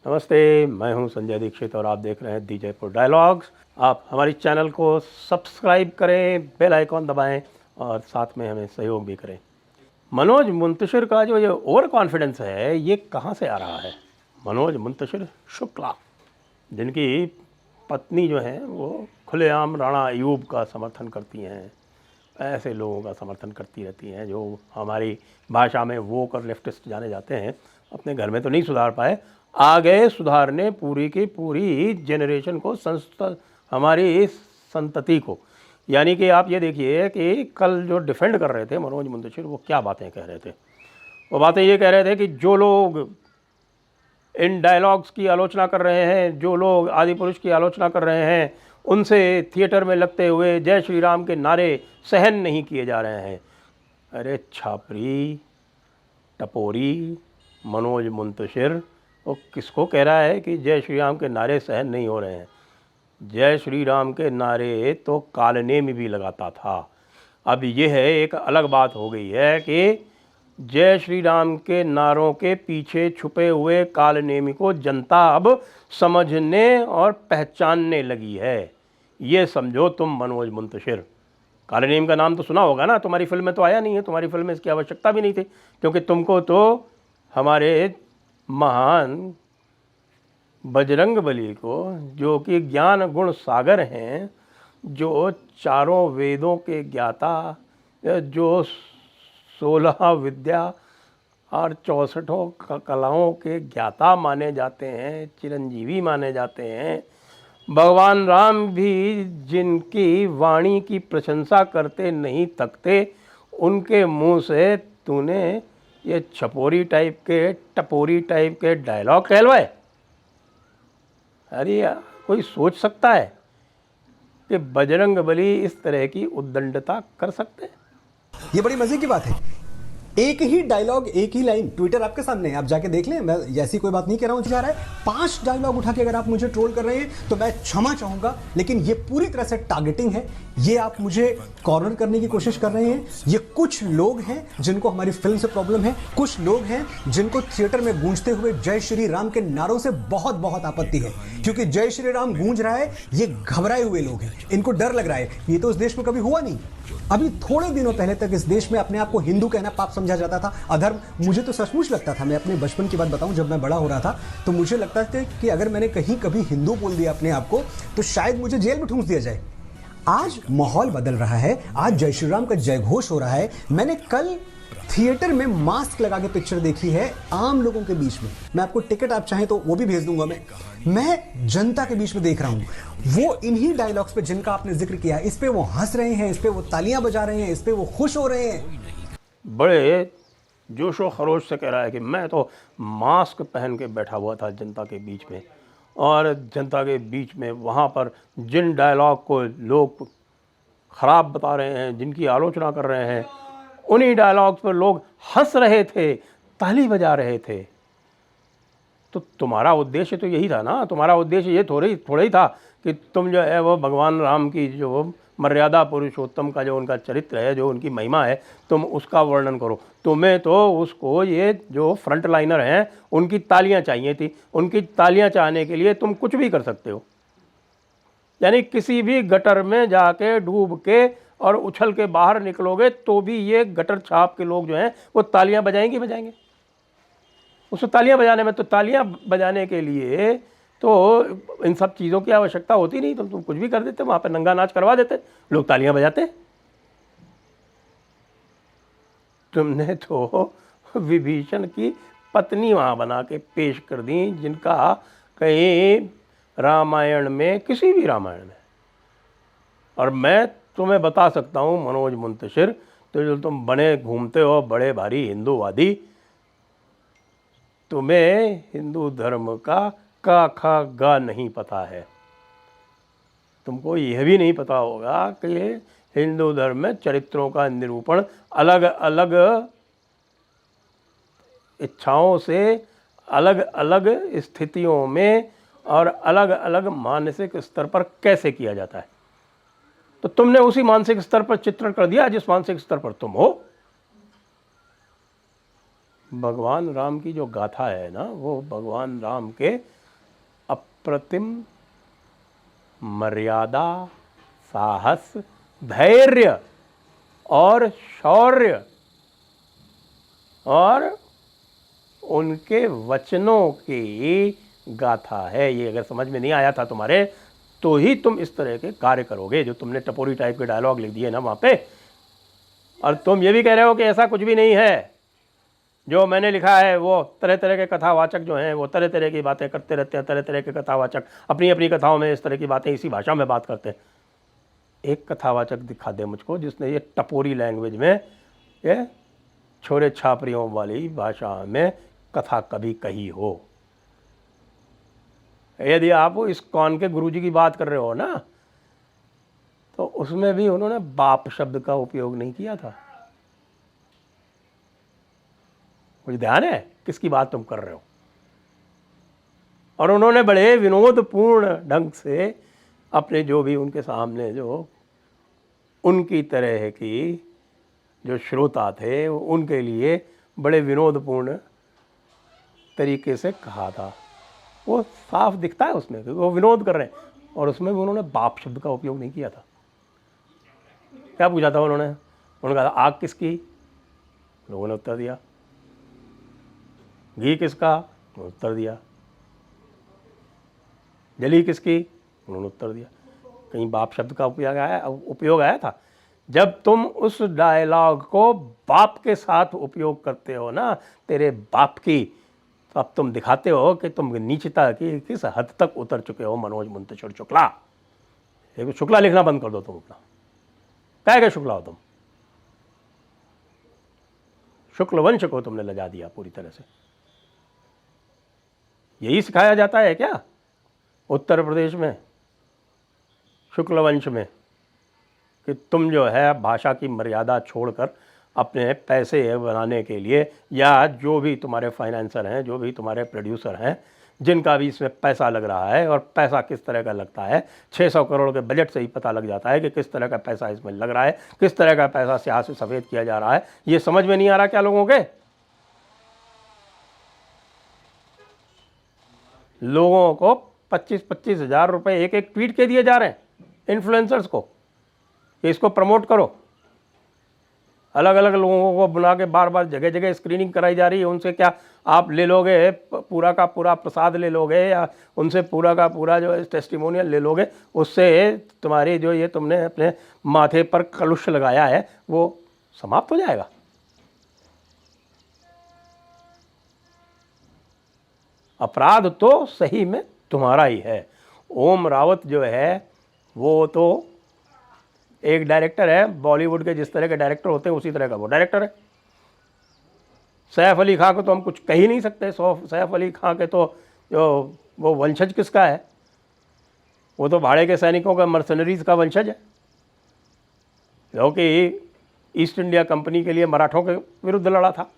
नमस्ते, मैं हूं संजय दीक्षित और आप देख रहे हैं दी जयपुर डायलॉग्स। आप हमारी चैनल को सब्सक्राइब करें, बेल आइकॉन दबाएं और साथ में हमें सहयोग भी करें। मनोज मुंतशिर का जो ये ओवर कॉन्फिडेंस है, ये कहाँ से आ रहा है? मनोज मुंतशिर शुक्ला, जिनकी पत्नी जो है वो खुलेआम राणा अयूब का समर्थन करती हैं, ऐसे लोगों का समर्थन करती रहती हैं जो हमारी भाषा में वोक और लेफ्टिस्ट जाने जाते हैं। अपने घर में तो नहीं सुधार पाए, आ गए सुधारने पूरी की पूरी जनरेशन को, हमारी संतति को। यानी कि आप ये देखिए कि कल जो डिफेंड कर रहे थे मनोज मुंतशिर, वो क्या बातें कह रहे थे। वो बातें ये कह रहे थे कि जो लोग इन डायलॉग्स की आलोचना कर रहे हैं, जो लोग आदि पुरुष की आलोचना कर रहे हैं, उनसे थिएटर में लगते हुए जय श्री राम के नारे सहन नहीं किए जा रहे हैं। अरे छापरी, टपोरी मनोज मुंतशिर, वो किसको कह रहा है कि जय श्री राम के नारे सहन नहीं हो रहे हैं? जय श्री राम के नारे तो कालने में भी लगाता था। अब यह है एक अलग बात हो गई है कि जय श्री राम के नारों के पीछे छुपे हुए कालनेमी को जनता अब समझने और पहचानने लगी है। ये समझो तुम मनोज मुंतशिर। कालनेमी का नाम तो सुना होगा ना, तुम्हारी फिल्म में तो आया नहीं है, तुम्हारी फिल्म में इसकी आवश्यकता भी नहीं थी, क्योंकि तुमको तो हमारे महान बजरंगबली को, जो कि ज्ञान गुण सागर हैं, जो चारों वेदों के ज्ञाता, जो 16 विद्या और 64 कलाओं के ज्ञाता माने जाते हैं, चिरंजीवी माने जाते हैं, भगवान राम भी जिनकी वाणी की प्रशंसा करते नहीं थकते, उनके मुंह से तूने ये छपोरी टाइप के, टपोरी टाइप के डायलॉग कहलवाए? अरे यार, कोई सोच सकता है कि बजरंगबली इस तरह की उद्दंडता कर सकते हैं? ये बड़ी मजे की बात है। एक ही डायलॉग, एक ही लाइन, ट्विटर आपके सामने है, आप जाके देख लें। मैं ऐसी कोई बात नहीं कह रहा हूं जा रहा है। 5 डायलॉग उठा के अगर आप मुझे ट्रोल कर रहे हैं तो मैं क्षमा चाहूंगा, लेकिन ये पूरी तरह से टारगेटिंग है। ये आप मुझे कॉर्नर करने की कोशिश कर रहे हैं। ये कुछ लोग हैं जिनको हमारी फिल्म से प्रॉब्लम है, कुछ लोग हैं जिनको थिएटर में गूंजते हुए जय श्री राम के नारों से बहुत बहुत आपत्ति है, क्योंकि जय श्री राम गूंज रहा है। ये घबराए हुए लोग हैं, इनको डर लग रहा है। ये तो इस देश में कभी हुआ नहीं। अभी थोड़े दिनों पहले तक इस देश में अपने आप को हिंदू कहना पाप समझा जाता था, अधर्म। मुझे तो सचमुच लगता था, मैं अपने बचपन की बात बताऊं, जब मैं बड़ा हो रहा था तो मुझे लगता था कि अगर मैंने कहीं कभी हिंदू बोल दिया अपने आप को तो शायद मुझे जेल में ठूंस दिया जाए। आज माहौल बदल रहा है, आज जय श्री राम का जय घोष हो रहा है। मैंने कल थिएटर में मास्क लगा के पिक्चर देखी है आम लोगों के बीच में। मैं आपको टिकट आप चाहें तो वो भी भेज दूंगा। मैं जनता के बीच में देख रहा हूं, वो इन्हीं डायलॉग्स पे जिनका आपने जिक्र किया, इस पे वो हंस रहे हैं, इस पे वो तालियां बजा रहे हैं, इस पे वो खुश हो रहे हैं। बड़े जोशो खरोश से कह रहा है कि मैं तो मास्क पहन के बैठा हुआ था जनता के बीच में, और जनता के बीच में वहाँ पर जिन डायलॉग को लोग ख़राब बता रहे हैं, जिनकी आलोचना कर रहे हैं, उन्हीं डायलॉग्स पर लोग हंस रहे थे, ताली बजा रहे थे। तो तुम्हारा उद्देश्य तो यही था ना, तुम्हारा उद्देश्य ये थोड़ा ही था कि तुम जो है वो भगवान राम की जो मर्यादा पुरुषोत्तम का जो उनका चरित्र है, जो उनकी महिमा है, तुम उसका वर्णन करो। तुम्हें तो उसको, ये जो फ्रंट लाइनर हैं, उनकी तालियां चाहिए थी। उनकी तालियां चाहने के लिए तुम कुछ भी कर सकते हो। यानी किसी भी गटर में जाके डूब के और उछल के बाहर निकलोगे तो भी ये गटर छाप के लोग जो हैं वो तालियां बजाएंगे। उसको तालियां बजाने में, तो तालियां बजाने के लिए तो इन सब चीज़ों की आवश्यकता होती नहीं। तुम कुछ भी कर देते, वहाँ पे नंगा नाच करवा देते, लोग तालियां बजाते। तुमने तो विभीषण की पत्नी वहाँ बना के पेश कर दी, जिनका कहीं रामायण में, किसी भी रामायण में, और मैं तुम्हें बता सकता हूँ मनोज मुंतशिर, तो जो तुम बने घूमते हो बड़े भारी हिंदूवादी, तुम्हें हिंदू धर्म का खा गा नहीं पता है। तुमको यह भी नहीं पता होगा कि हिंदू धर्म में चरित्रों का निरूपण अलग अलग इच्छाओं से, अलग अलग स्थितियों में और अलग अलग मानसिक स्तर पर कैसे किया जाता है। तो तुमने उसी मानसिक स्तर पर चित्रण कर दिया जिस मानसिक स्तर पर तुम हो। भगवान राम की जो गाथा है ना, वो भगवान राम के अप्रतिम मर्यादा, साहस, धैर्य और शौर्य और उनके वचनों की गाथा है। ये अगर समझ में नहीं आया था तुम्हारे, तो ही तुम इस तरह के कार्य करोगे जो तुमने टपोरी टाइप के डायलॉग लिख दिए ना वहाँ पे। और तुम ये भी कह रहे हो कि ऐसा कुछ भी नहीं है, जो मैंने लिखा है वो तरह तरह के कथावाचक जो हैं वो तरह तरह की बातें करते रहते हैं। तरह तरह के कथावाचक अपनी अपनी कथाओं में इस तरह की बातें इसी भाषा में बात करते हैं। एक कथावाचक दिखा दे मुझको जिसने ये टपोरी लैंग्वेज में, ये छोरे छापरियों वाली भाषा में कथा कभी कही हो। यदि आप इस्कॉन के गुरुजी की बात कर रहे हो ना, तो उसमें भी उन्होंने बाप शब्द का उपयोग नहीं किया था। मुझे ध्यान है किसकी बात तुम कर रहे हो। और उन्होंने बड़े विनोदपूर्ण ढंग से अपने जो भी उनके सामने जो उनकी तरह की जो श्रोता थे उनके लिए बड़े विनोदपूर्ण तरीके से कहा था। वो साफ दिखता है उसमें कि वो विनोद कर रहे हैं। और उसमें भी उन्होंने बाप शब्द का उपयोग नहीं किया था। क्या पूछा था उन्होंने कहा आग किसकी, लोगों ने उत्तर दिया। घी किसका, उत्तर दिया। जली किसकी, उन्होंने उत्तर दिया। कहीं बाप शब्द का उपयोग आया था? जब तुम उस डायलॉग को बाप के साथ उपयोग करते हो ना, तेरे बाप की, तो अब तुम दिखाते हो कि तुम नीचता की किस हद तक उतर चुके हो। मनोज मुंतशिर शुक्ला, एक शुक्ला लिखना बंद कर दो तुम अपना। क्या शुक्ला हो तुम? शुक्ल वंश को तुमने लजा दिया पूरी तरह से। यही सिखाया जाता है क्या उत्तर प्रदेश में, शुक्ल वंश में, कि तुम जो है भाषा की मर्यादा छोड़कर अपने पैसे बनाने के लिए, या जो भी तुम्हारे फाइनेंसर हैं, जो भी तुम्हारे प्रोड्यूसर हैं, जिनका भी इसमें पैसा लग रहा है, और पैसा किस तरह का लगता है, 600 करोड़ के बजट से ही पता लग जाता है कि किस तरह का पैसा इसमें लग रहा है, किस तरह का पैसा स्याह से सफ़ेद किया जा रहा है। ये समझ में नहीं आ रहा क्या लोगों के? लोगों को 25-25 हज़ार रुपये एक एक ट्वीट के दिए जा रहे हैं इन्फ्लुएंसर्स को कि इसको प्रमोट करो। अलग अलग लोगों को बुला के बार बार जगह जगह स्क्रीनिंग कराई जा रही है। उनसे क्या आप ले लोगे पूरा का पूरा प्रसाद ले लोगे, या उनसे पूरा का पूरा जो टेस्टिमोनियल ले लोगे, उससे तुम्हारी जो ये तुमने अपने माथे पर कलुष लगाया है वो समाप्त हो जाएगा? अपराध तो सही में तुम्हारा ही है। ओम रावत जो है वो तो एक डायरेक्टर है, बॉलीवुड के जिस तरह के डायरेक्टर होते हैं उसी तरह का वो डायरेक्टर है। सैफ अली खां को तो हम कुछ कह ही नहीं सकते। सैफ अली खां के तो जो वो वंशज किसका है? वो तो भाड़े के सैनिकों का, मर्सनरीज का वंशज है, जो कि ईस्ट इंडिया कंपनी के लिए मराठों के विरुद्ध लड़ा था।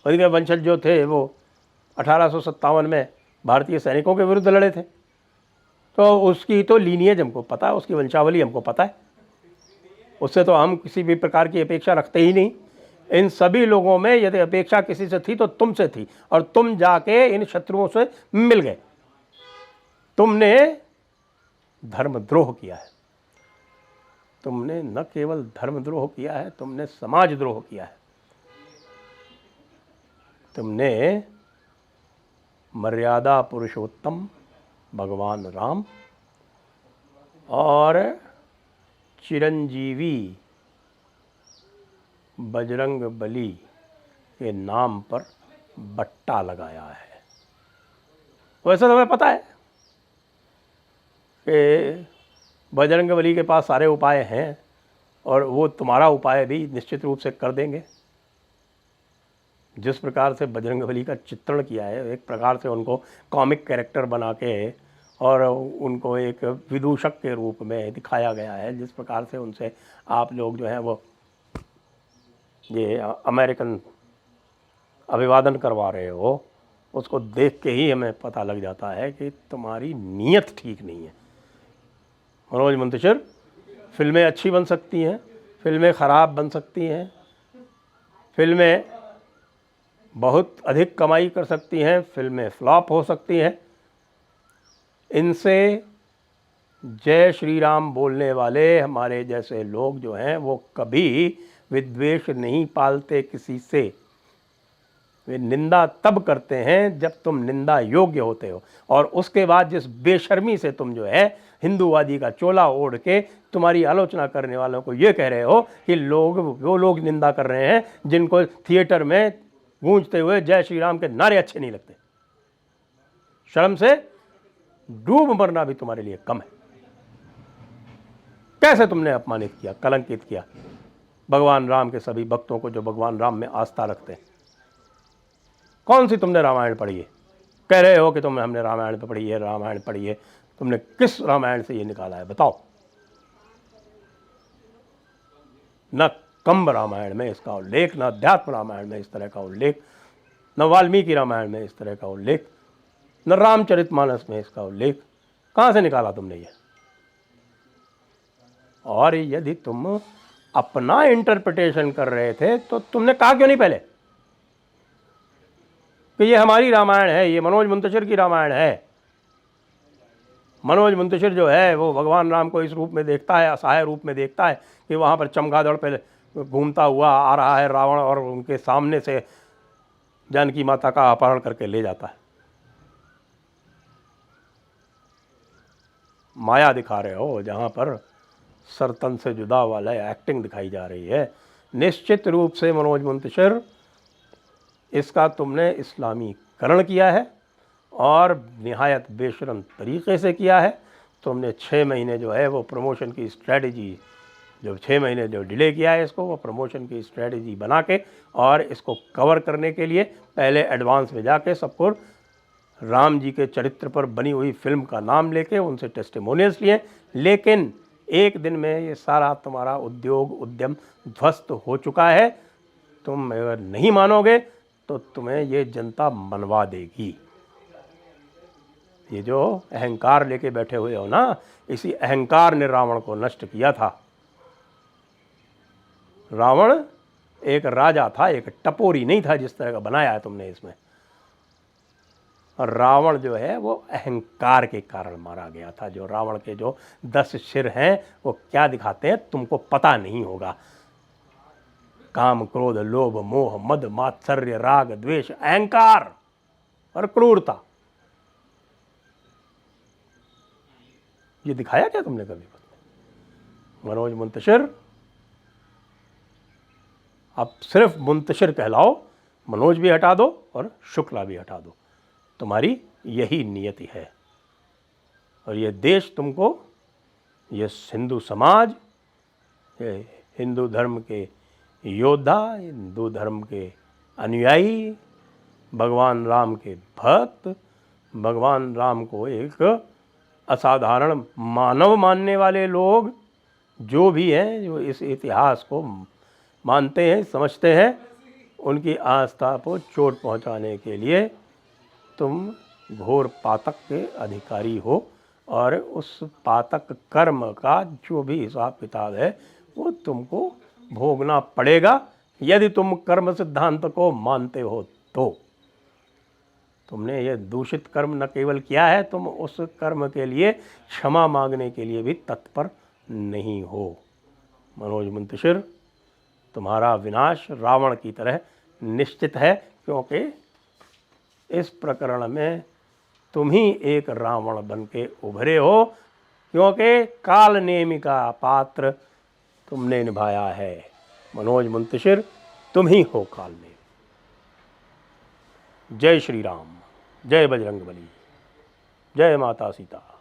उनके वंशज जो थे वो 1857 में भारतीय सैनिकों के विरुद्ध लड़े थे। तो उसकी तो लीनिएज हमको पता है, उसकी वंशावली हमको पता है। उससे तो हम किसी भी प्रकार की अपेक्षा रखते ही नहीं। इन सभी लोगों में यदि अपेक्षा किसी से थी तो तुमसे थी, और तुम जाके इन शत्रुओं से मिल गए। तुमने धर्मद्रोह किया है। तुमने न केवल धर्मद्रोह किया है, तुमने समाजद्रोह किया है। तुमने मर्यादा पुरुषोत्तम भगवान राम और चिरंजीवी बजरंग बली के नाम पर बट्टा लगाया है। वैसे तुम्हें पता है कि बजरंग बली के पास सारे उपाय हैं, और वो तुम्हारा उपाय भी निश्चित रूप से कर देंगे। जिस प्रकार से बजरंग बली का चित्रण किया है, एक प्रकार से उनको कॉमिक कैरेक्टर बना के और उनको एक विदूषक के रूप में दिखाया गया है, जिस प्रकार से उनसे आप लोग जो हैं वो ये अमेरिकन अभिवादन करवा रहे हो, उसको देख के ही हमें पता लग जाता है कि तुम्हारी नीयत ठीक नहीं है। मनोज मुंतशिर, फिल्में अच्छी बन सकती हैं, फिल्में ख़राब बन सकती हैं, फिल्में बहुत अधिक कमाई कर सकती हैं, फिल्में फ्लॉप हो सकती हैं। इनसे जय श्री राम बोलने वाले हमारे जैसे लोग जो हैं वो कभी विद्वेष नहीं पालते किसी से। वे निंदा तब करते हैं जब तुम निंदा योग्य होते हो, और उसके बाद जिस बेशर्मी से तुम जो है हिंदूवादी का चोला ओढ़ के तुम्हारी आलोचना करने वालों को ये कह रहे हो कि वो लोग निंदा कर रहे हैं जिनको थिएटर में गूंजते हुए जय श्री राम के नारे अच्छे नहीं लगते। शर्म से डूब मरना भी तुम्हारे लिए कम है। कैसे तुमने अपमानित किया, कलंकित किया भगवान राम के सभी भक्तों को जो भगवान राम में आस्था रखते हैं। कौन सी तुमने रामायण पढ़ी है? कह रहे हो कि हमने रामायण पढ़ी है, रामायण पढ़ी है। तुमने किस रामायण से ये निकाला है बताओ? न कंब रामायण में इसका उल्लेख, न अध्यात्म रामायण में इस तरह का उल्लेख, न वाल्मीकि रामायण में इस तरह का उल्लेख, न रामचरितमानस में इसका उल्लेख। कहाँ से निकाला तुमने ये? और यदि तुम अपना इंटरप्रिटेशन कर रहे थे तो तुमने कहा क्यों नहीं पहले कि ये हमारी रामायण है, ये मनोज मुंतशिर की रामायण है। मनोज मुंतशिर जो है वो भगवान राम को इस रूप में देखता है, असहाय रूप में देखता है कि वहाँ पर चमगादड़ पे घूमता हुआ आ रहा है रावण और उनके सामने से जानकी माता का अपहरण करके ले जाता है। माया दिखा रहे हो जहाँ पर सरतन से जुदा वाला एक्टिंग दिखाई जा रही है। निश्चित रूप से मनोज मुंतशिर, इसका तुमने इस्लामीकरण किया है और निहायत बेशरम तरीक़े से किया है। तुमने 6 महीने जो है वो प्रमोशन की स्ट्रेटजी, जो 6 महीने जो डिले किया है इसको, वो प्रमोशन की स्ट्रेटजी बना के और इसको कवर करने के लिए पहले एडवांस में जाके सबको राम जी के चरित्र पर बनी हुई फिल्म का नाम लेके उनसे टेस्टिमोनियल्स लिए। लेकिन एक दिन में ये सारा तुम्हारा उद्योग उद्यम ध्वस्त हो चुका है। तुम अगर नहीं मानोगे तो तुम्हें ये जनता मनवा देगी। ये जो अहंकार लेके बैठे हुए हो ना, इसी अहंकार ने रावण को नष्ट किया था। रावण एक राजा था, एक टपोरी नहीं था जिस तरह का बनाया है तुमने इसमें। और रावण जो है वो अहंकार के कारण मारा गया था। जो रावण के जो 10 सिर हैं वो क्या दिखाते हैं तुमको पता नहीं होगा। काम, क्रोध, लोभ, मोह, मद, मात्सर्य, राग, द्वेष, अहंकार और क्रूरता, ये दिखाया क्या तुमने कभी? मनोज मुंतशिर, अब सिर्फ मुंतशिर कहलाओ, मनोज भी हटा दो और शुक्ला भी हटा दो। तुम्हारी यही नियति है। और ये देश तुमको, ये हिंदू समाज, ये हिंदू धर्म के योद्धा, हिंदू धर्म के अनुयायी, भगवान राम के भक्त, भगवान राम को एक असाधारण मानव मानने वाले लोग जो भी हैं, जो इस इतिहास को मानते हैं, समझते हैं, उनकी आस्था को चोट पहुंचाने के लिए तुम घोर पातक के अधिकारी हो। और उस पातक कर्म का जो भी हिसाब किताब है वो तुमको भोगना पड़ेगा यदि तुम कर्म सिद्धांत को मानते हो तो। तुमने ये दूषित कर्म न केवल किया है, तुम उस कर्म के लिए क्षमा मांगने के लिए भी तत्पर नहीं हो। मनोज मुंतशिर, तुम्हारा विनाश रावण की तरह निश्चित है, क्योंकि इस प्रकरण में तुम ही एक रावण बन के उभरे हो, क्योंकि काल नेमी का पात्र तुमने निभाया है। मनोज मुंतशिर, तुम ही हो काल नेमी। जय श्री राम, जय बजरंगबली, जय माता सीता।